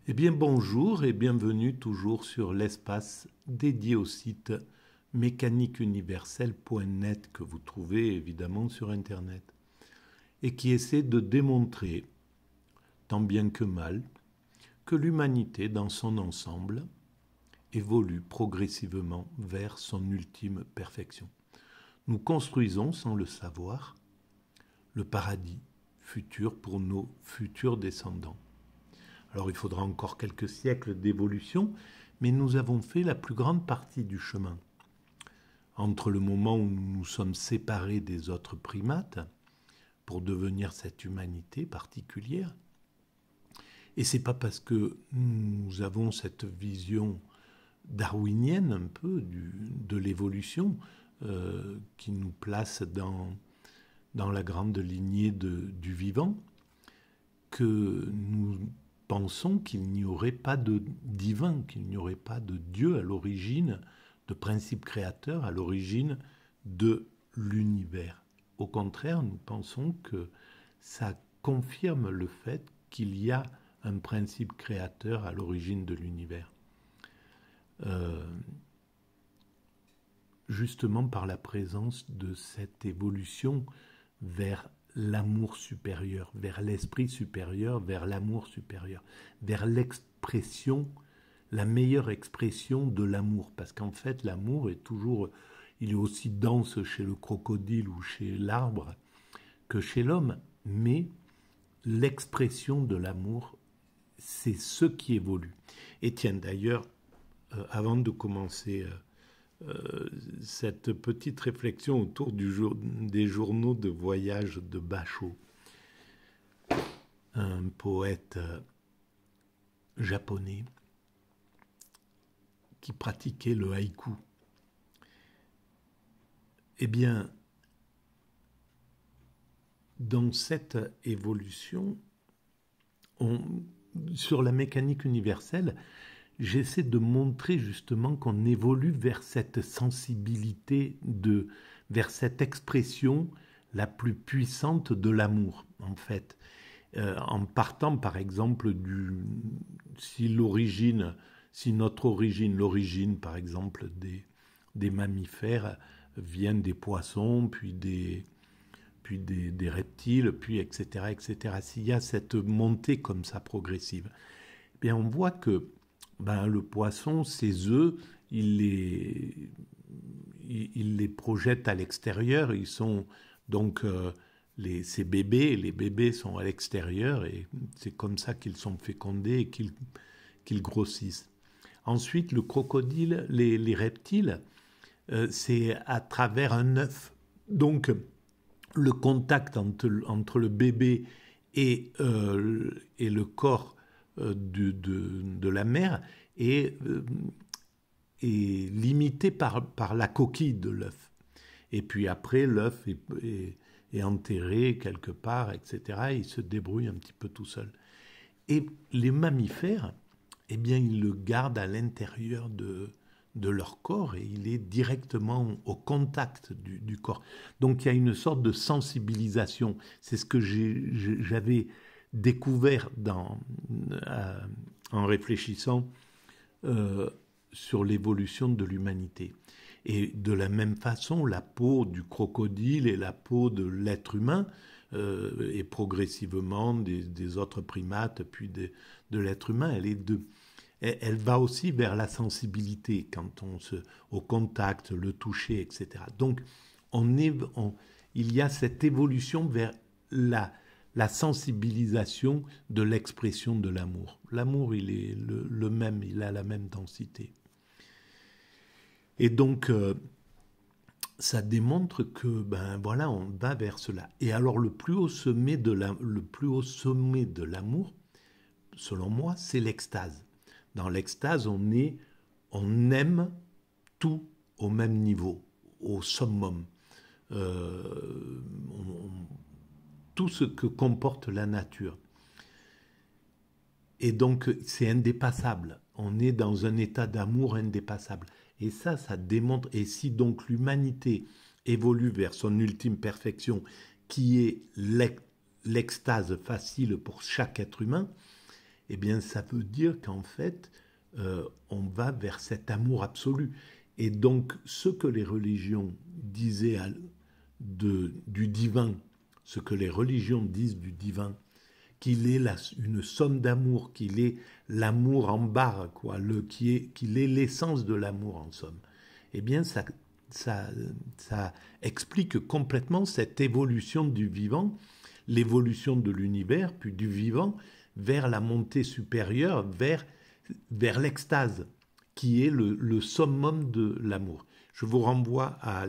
Eh bien bonjour et bienvenue toujours sur l'espace dédié au site mécaniqueuniverselle.net que vous trouvez évidemment sur Internet et qui essaie de démontrer, tant bien que mal, que l'humanité dans son ensemble évolue progressivement vers son ultime perfection. Nous construisons, sans le savoir, le paradis futur pour nos futurs descendants. Alors il faudra encore quelques siècles d'évolution, mais nous avons fait la plus grande partie du chemin. Entre le moment où nous nous sommes séparés des autres primates pour devenir cette humanité particulière, et c'est pas parce que nous avons cette vision darwinienne un peu de l'évolution qui nous place dans la grande lignée du vivant que nous pensons qu'il n'y aurait pas de divin, qu'il n'y aurait pas de Dieu à l'origine, de principe créateur à l'origine de l'univers. Au contraire, nous pensons que ça confirme le fait qu'il y a un principe créateur à l'origine de l'univers. Justement par la présence de cette évolution vers l'amour supérieur, vers l'esprit supérieur, vers l'amour supérieur, vers l'expression, la meilleure expression de l'amour. Parce qu'en fait, l'amour est toujours, il est aussi dense chez le crocodile ou chez l'arbre que chez l'homme, mais l'expression de l'amour, c'est ce qui évolue. Et tiens, d'ailleurs, avant de commencer cette petite réflexion autour des journaux de voyage de Basho, un poète japonais qui pratiquait le haïku. Eh bien, dans cette évolution, sur la mécanique universelle, j'essaie de montrer justement qu'on évolue vers cette sensibilité, vers cette expression la plus puissante de l'amour, en fait. En partant, par exemple, si notre origine, l'origine, par exemple, des mammifères vient des poissons, puis des reptiles, puis etc., etc. S'il y a cette montée comme ça progressive, eh bien on voit que le poisson, ses œufs, il les projette à l'extérieur. Ils sont donc ses bébés. Les bébés sont à l'extérieur et c'est comme ça qu'ils sont fécondés et qu'ils grossissent. Ensuite, le crocodile, les reptiles, c'est à travers un œuf. Donc, le contact entre le bébé et le corps de la mère est limité par la coquille de l'œuf. Et puis après, l'œuf est enterré quelque part, etc. Il se débrouille un petit peu tout seul. Et les mammifères, eh bien, ils le gardent à l'intérieur de leur corps et il est directement au contact du corps. Donc il y a une sorte de sensibilisation. C'est ce que j'avais découvert en réfléchissant sur l'évolution de l'humanité. Et de la même façon, la peau du crocodile et la peau de l'être humain et progressivement des autres primates, puis de l'être humain, elle va aussi vers la sensibilité quand au contact, le toucher, etc. Donc, il y a cette évolution vers la sensibilisation de l'expression de l'amour. L'amour, il est le même, il a la même densité. Et donc, ça démontre que, on va vers cela. Et alors, le plus haut sommet de l'amour, selon moi, c'est l'extase. Dans l'extase, on aime tout au même niveau, au summum. Tout ce que comporte la nature. Et donc, c'est indépassable. On est dans un état d'amour indépassable. Et ça démontre... Et si donc l'humanité évolue vers son ultime perfection, qui est l'extase facile pour chaque être humain, eh bien ça veut dire qu'en fait, on va vers cet amour absolu. Et donc, ce que les religions disaient du divin, ce que les religions disent du divin, qu'il est une somme d'amour, qu'il est l'amour en barre, quoi, qu'il est l'essence de l'amour en somme, eh bien ça explique complètement cette évolution du vivant, l'évolution de l'univers, puis du vivant, vers la montée supérieure, vers l'extase, qui est le summum de l'amour. Je vous renvoie à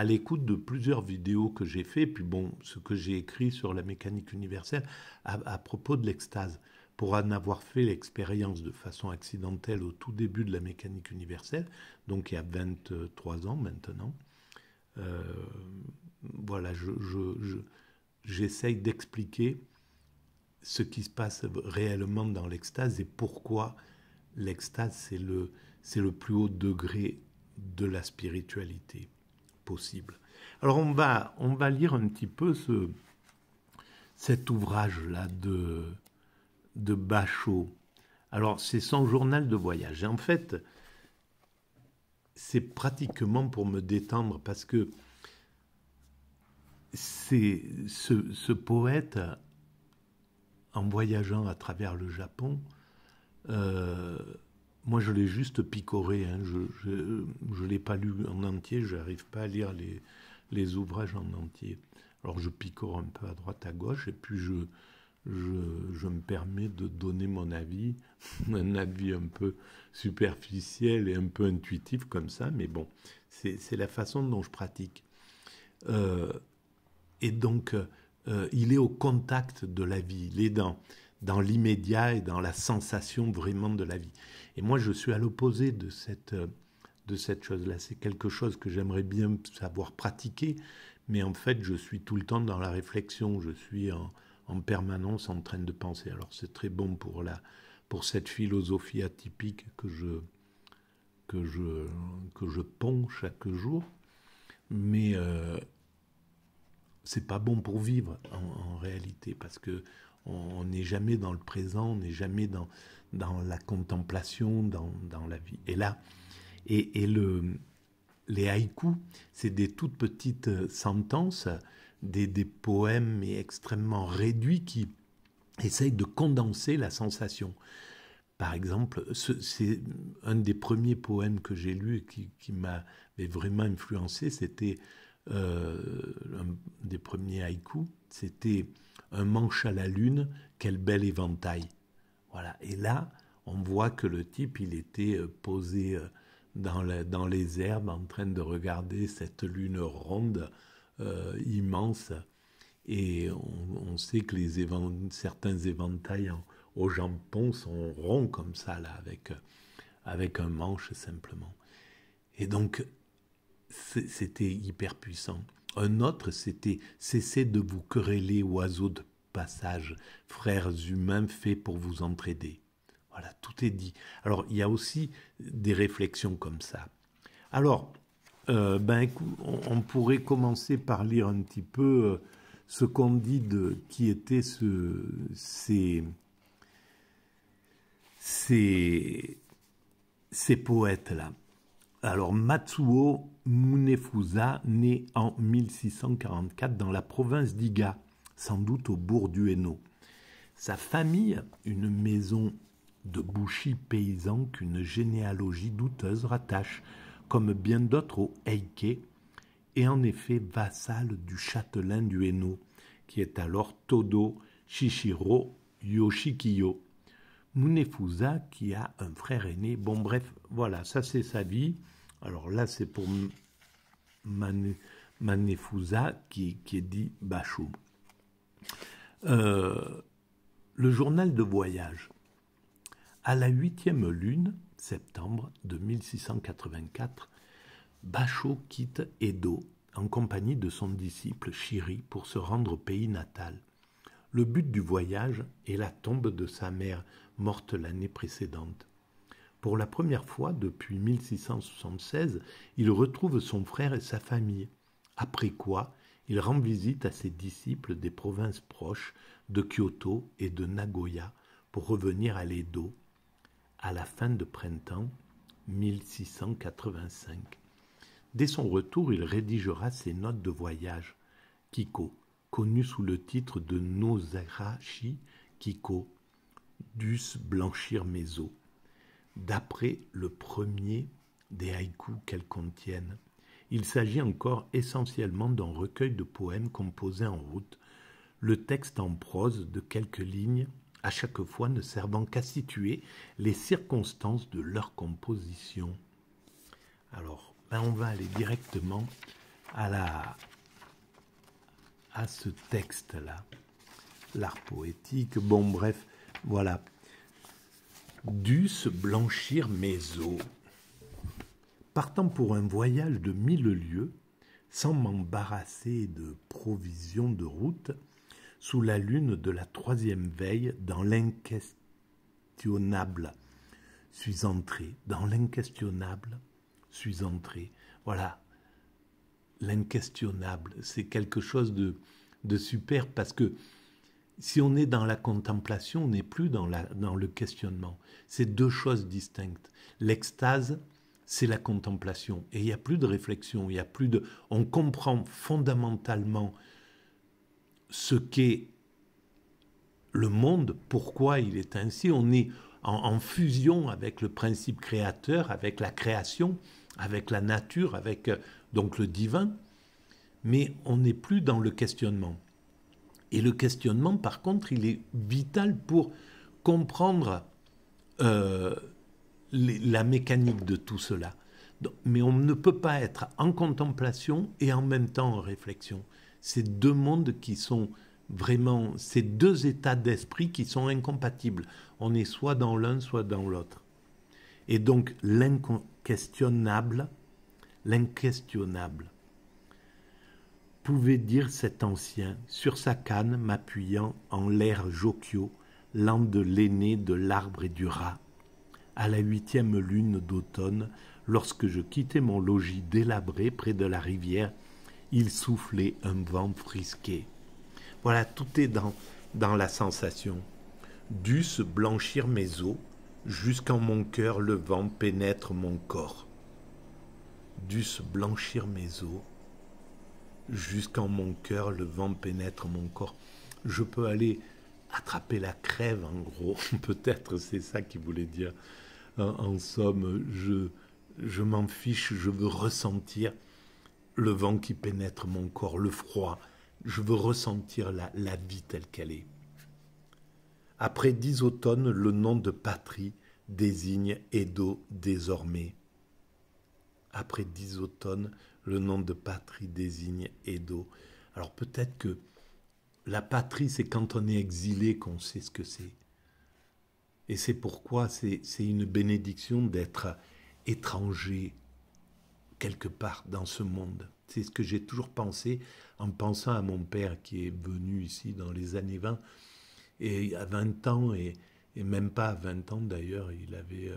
l'écoute de plusieurs vidéos que j'ai fait, puis bon, ce que j'ai écrit sur la mécanique universelle à propos de l'extase. Pour en avoir fait l'expérience de façon accidentelle au tout début de la mécanique universelle, donc il y a 23 ans maintenant, voilà, j'essaye d'expliquer ce qui se passe réellement dans l'extase et pourquoi l'extase, c'est le plus haut degré de la spiritualité possible. Alors on va lire un petit peu cet ouvrage-là de Bachot. Alors c'est son journal de voyage. Et en fait, c'est pratiquement pour me détendre parce que c'est ce poète, en voyageant à travers le Japon, moi je l'ai juste picoré, hein. Je ne l'ai pas lu en entier, je n'arrive pas à lire les ouvrages en entier. Alors je picore un peu à droite à gauche et puis je me permets de donner mon avis, un avis un peu superficiel et un peu intuitif comme ça, mais bon, c'est la façon dont je pratique. Et donc, il est au contact de la vie, il est dans l'immédiat et dans la sensation vraiment de la vie. Et moi, je suis à l'opposé de cette chose-là. C'est quelque chose que j'aimerais bien savoir pratiquer, mais en fait, je suis tout le temps dans la réflexion, je suis en permanence en train de penser. Alors, c'est très bon pour cette philosophie atypique que je ponds chaque jour, mais c'est pas bon pour vivre en réalité, parce que on n'est jamais dans le présent, on n'est jamais dans la contemplation, dans la vie. Et là, les haïkus, c'est des toutes petites sentences, des poèmes mais extrêmement réduits qui essayent de condenser la sensation. Par exemple, c'est un des premiers poèmes que j'ai lu et qui m'avait vraiment influencé, c'était un des premiers haïkus, c'était « Un manche à la lune, quel bel éventail ». Voilà. Et là, on voit que le type, il était posé dans les herbes en train de regarder cette lune ronde immense. Et on sait que certains éventails au Japon sont ronds comme ça, là, avec un manche simplement. Et donc, c'était hyper puissant. Un autre, c'était « Cessez de vous quereller, oiseaux de passage, frères humains faits pour vous entraider ». Voilà, tout est dit. Alors, il y a aussi des réflexions comme ça. Alors, écoute, on pourrait commencer par lire un petit peu ce qu'on dit de qui étaient ces poètes-là. Alors, Matsuo Munefusa, né en 1644 dans la province d'Iga, sans doute au bourg d'Ueno. Sa famille, une maison de bushi paysans qu'une généalogie douteuse rattache, comme bien d'autres, au Heike, est en effet vassal du châtelain d'Ueno, qui est alors Todo Shishiro Yoshikiyo. Munefusa, qui a un frère aîné. Bon, bref, voilà, ça c'est sa vie. Alors là, c'est pour Munefusa qui est dit Bachot. Le journal de voyage. À la 8e lune, septembre de 1684, Bachot quitte Edo en compagnie de son disciple Shiri pour se rendre au pays natal. Le but du voyage est la tombe de sa mère, morte l'année précédente. Pour la première fois depuis 1676, il retrouve son frère et sa famille, après quoi il rend visite à ses disciples des provinces proches de Kyoto et de Nagoya pour revenir à l'Edo à la fin de printemps 1685. Dès son retour, il rédigera ses notes de voyage, Kiko, connu sous le titre de Nosarashi Kiko, dus blanchir mes os, d'après le premier des haïkus qu'elles contiennent. Il s'agit encore essentiellement d'un recueil de poèmes composés en route, le texte en prose de quelques lignes, à chaque fois ne servant qu'à situer les circonstances de leur composition. Alors, on va aller directement à ce texte-là. L'art poétique, bon bref, voilà. Dusse blanchir mes os. Partant pour un voyage de 1000 lieues, sans m'embarrasser de provisions de route, sous la lune de la 3e veille, dans l'inquestionnable, suis entré. Dans l'inquestionnable, suis entré. Voilà, l'inquestionnable, c'est quelque chose de super, parce que si on est dans la contemplation, on n'est plus dans le questionnement. C'est deux choses distinctes. L'extase, c'est la contemplation. Et il n'y a plus de réflexion, on comprend fondamentalement ce qu'est le monde, pourquoi il est ainsi. On est en fusion avec le principe créateur, avec la création, avec la nature, avec donc le divin, mais on n'est plus dans le questionnement. Et le questionnement, par contre, il est vital pour comprendre la mécanique de tout cela. Mais on ne peut pas être en contemplation et en même temps en réflexion. C'est deux mondes qui sont vraiment, c'est deux états d'esprit qui sont incompatibles. On est soit dans l'un, soit dans l'autre. Et donc l'inquestionnable, pouvait dire cet ancien, sur sa canne, m'appuyant en l'air jochiot, lent de l'aîné de l'arbre et du rat. À la 8e lune d'automne, lorsque je quittais mon logis délabré près de la rivière, il soufflait un vent frisqué. Voilà, tout est dans la sensation. Dusse blanchir mes os, jusqu'en mon cœur le vent pénètre mon corps. Dusse blanchir mes os, jusqu'en mon cœur le vent pénètre mon corps. Je peux aller attraper la crève, en gros. Peut-être c'est ça qu'il voulait dire. En somme, je m'en fiche, je veux ressentir le vent qui pénètre mon corps, le froid. Je veux ressentir la vie telle qu'elle est. Après 10 automnes, le nom de patrie désigne Edo désormais. Après 10 automnes, le nom de patrie désigne Edo. Alors peut-être que la patrie, c'est quand on est exilé qu'on sait ce que c'est. Et c'est pourquoi c'est une bénédiction d'être étranger quelque part dans ce monde. C'est ce que j'ai toujours pensé en pensant à mon père qui est venu ici dans les années 20 et à 20 ans, et même pas à 20 ans d'ailleurs, il avait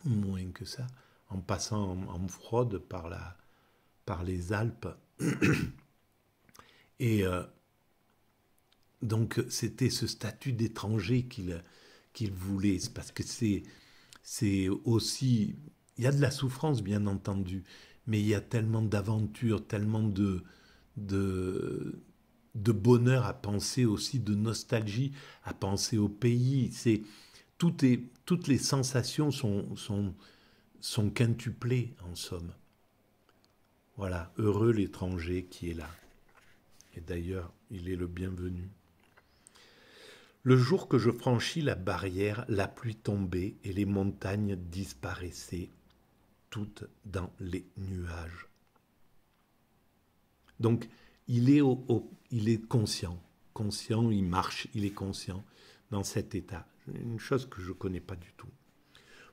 moins que ça, en passant en fraude par les Alpes. Et donc c'était ce statut d'étranger qu'il voulait, parce que c'est aussi, il y a de la souffrance bien entendu, mais il y a tellement d'aventures, tellement de bonheur à penser aussi, de nostalgie à penser au pays. Toutes les sensations sont quintuplées en somme. Voilà, heureux l'étranger qui est là. Et d'ailleurs, il est le bienvenu. Le jour que je franchis la barrière, la pluie tombait et les montagnes disparaissaient, toutes dans les nuages. Donc, il est conscient, il marche, il est conscient dans cet état. Une chose que je ne connais pas du tout.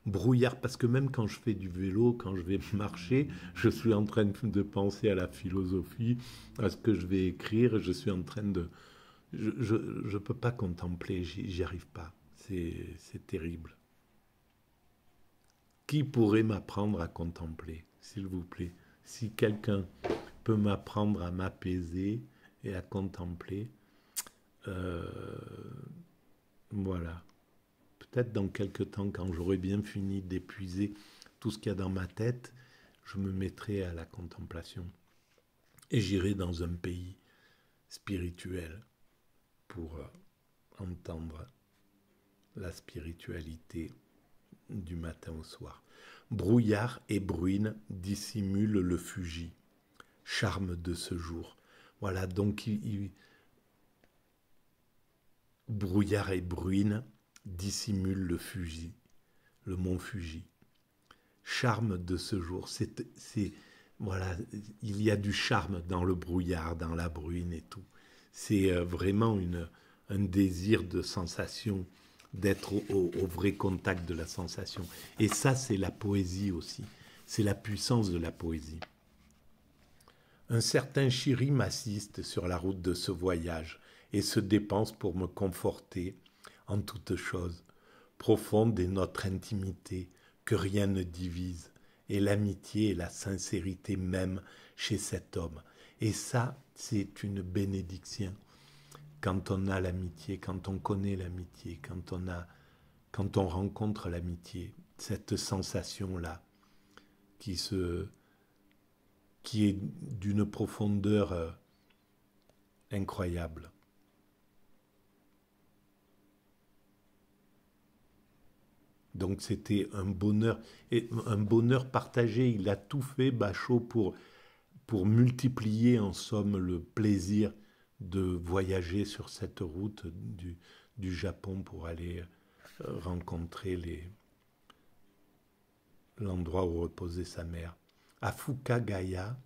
Brouillard, parce que même quand je fais du vélo, quand je vais marcher, je suis en train de penser à la philosophie, à ce que je vais écrire, je suis en train de... Je ne peux pas contempler, j'y arrive pas. C'est terrible. Qui pourrait m'apprendre à contempler, s'il vous plaît? Si quelqu'un peut m'apprendre à m'apaiser et à contempler, Voilà. Peut-être dans quelques temps, quand j'aurai bien fini d'épuiser tout ce qu'il y a dans ma tête, je me mettrai à la contemplation. Et j'irai dans un pays spirituel pour entendre la spiritualité du matin au soir. Brouillard et bruine dissimulent le fugi, charme de ce jour. Voilà, donc brouillard et bruine dissimulent le Fuji, le mont Fuji. Charme de ce jour, voilà, il y a du charme dans le brouillard, dans la bruine et tout. C'est vraiment un désir de sensation, d'être au vrai contact de la sensation. Et ça, c'est la poésie aussi. C'est la puissance de la poésie. Un certain chéri m'assiste sur la route de ce voyage et se dépense pour me conforter en toutes choses. Profonde est notre intimité, que rien ne divise, et l'amitié et la sincérité même chez cet homme. Et ça, c'est une bénédiction. Quand on a l'amitié, quand on connaît l'amitié, quand on rencontre l'amitié, cette sensation-là qui est d'une profondeur incroyable. Donc c'était un bonheur, et un bonheur partagé. Il a tout fait, Bachot, pour multiplier en somme le plaisir de voyager sur cette route du Japon pour aller rencontrer l'endroit où reposait sa mère. À Fukagawa,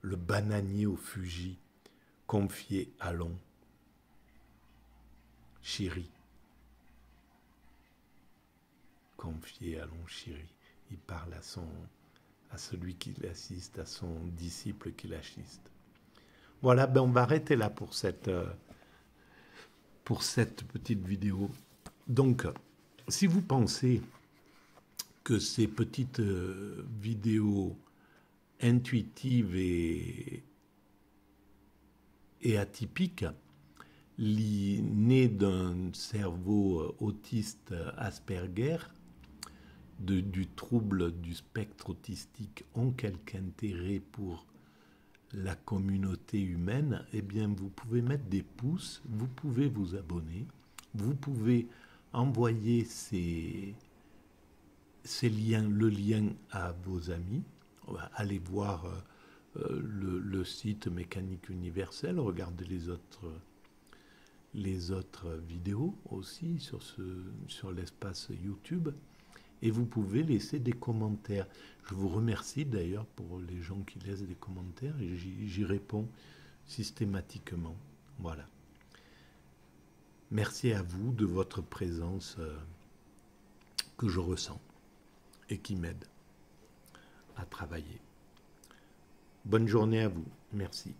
le bananier au Fuji, confié à Long. Shiri. Confié à Long Shiri. Il parle à celui qui l'assiste, à son disciple qui l'assiste. Voilà, ben on va arrêter là pour cette petite vidéo. Donc, si vous pensez que ces petites vidéos intuitives et atypiques, nées d'un cerveau autiste Asperger, du trouble du spectre autistique, ont quelque intérêt pour la communauté humaine, eh bien vous pouvez mettre des pouces, vous pouvez vous abonner, vous pouvez envoyer le lien à vos amis, allez voir le site Mécanique Universelle, regardez les autres vidéos aussi sur l'espace YouTube. Et vous pouvez laisser des commentaires. Je vous remercie d'ailleurs pour les gens qui laissent des commentaires et j'y réponds systématiquement. Voilà. Merci à vous de votre présence que je ressens et qui m'aide à travailler. Bonne journée à vous. Merci.